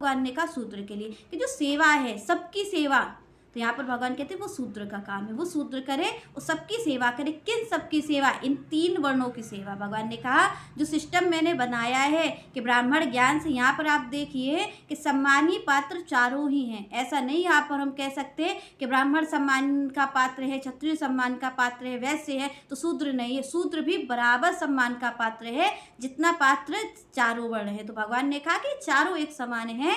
भगवान ने कहा शूद्र के लिए कि जो सेवा है, सबकी सेवा, तो यहाँ पर भगवान कहते हैं वो शूद्र का काम है, वो शूद्र करे, वो सबकी सेवा करे। किन सबकी सेवा? इन 3 वर्णों की सेवा। भगवान ने कहा जो सिस्टम मैंने बनाया है कि ब्राह्मण ज्ञान से, यहाँ पर आप देखिए कि सम्मानी पात्र चारों ही हैं। ऐसा नहीं यहाँ पर हम कह सकते कि ब्राह्मण सम्मान का पात्र है, क्षत्रिय सम्मान का पात्र है, वैसे है तो शूद्र नहीं है। शूद्र भी बराबर सम्मान का पात्र है जितना पात्र चारों वर्ण है। तो भगवान ने कहा कि चारों एक समान है।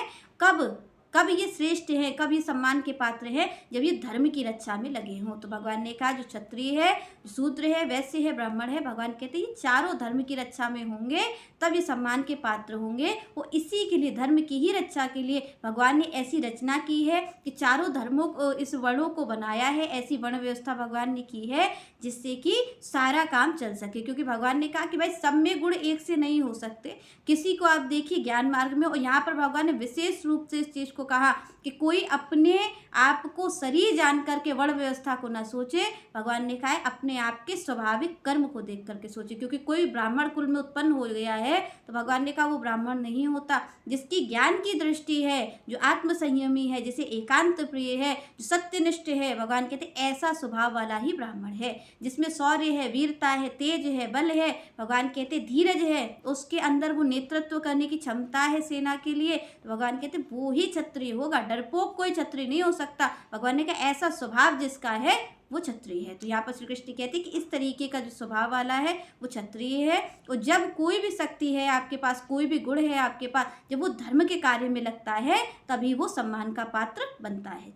कब ये श्रेष्ठ है, कब ये सम्मान के पात्र है? जब ये धर्म की रक्षा में लगे हों। तो भगवान ने कहा जो क्षत्रिय है, जो शूद्र है, वैश्य है, ब्राह्मण है, भगवान कहते हैं ये चारों धर्म की रक्षा में होंगे तब ये सम्मान के पात्र होंगे। वो इसी के लिए, धर्म की ही रक्षा के लिए भगवान ने ऐसी रचना की है कि चारों धर्मों को, इस वर्णों को बनाया है। ऐसी वर्ण व्यवस्था भगवान ने की है जिससे कि सारा काम चल सके। क्योंकि भगवान ने कहा कि भाई सब में गुण एक से नहीं हो सकते। किसी को आप देखिए ज्ञान मार्ग में, और यहाँ पर भगवान ने विशेष रूप से इस चीज़ को कहा कि कोई अपने आप को शरीर जान करके वर्ण व्यवस्था को ना सोचे। भगवान ने कहा है अपने आप के स्वाभाविक कर्म को देख करके सोचे। क्योंकि कोई ब्राह्मण कुल में उत्पन्न हो गया है तो भगवान ने कहा वो ब्राह्मण नहीं होता। जिसकी ज्ञान की दृष्टि है, जो आत्म संयमी है, जिसे एकांत प्रिय है, जो सत्यनिष्ठ है, भगवान कहते ऐसा स्वभाव वाला ही ब्राह्मण है। जिसमें शौर्य है, वीरता है, तेज है, बल है, भगवान कहते धीरज है, उसके अंदर वो नेतृत्व करने की क्षमता है सेना के लिए, तो भगवान कहते वो ही क्षत्रिय होगा। डरपोक कोई क्षत्रिय नहीं हो सकता। भगवान ने कहा ऐसा स्वभाव जिसका है वो क्षत्रिय है। तो यहाँ पर श्री कृष्ण कहते हैं कि इस तरीके का जो स्वभाव वाला है वो क्षत्रिय है। और जब कोई भी शक्ति है आपके पास, कोई भी गुण है आपके पास, जब वो धर्म के कार्य में लगता है तभी वो सम्मान का पात्र बनता है।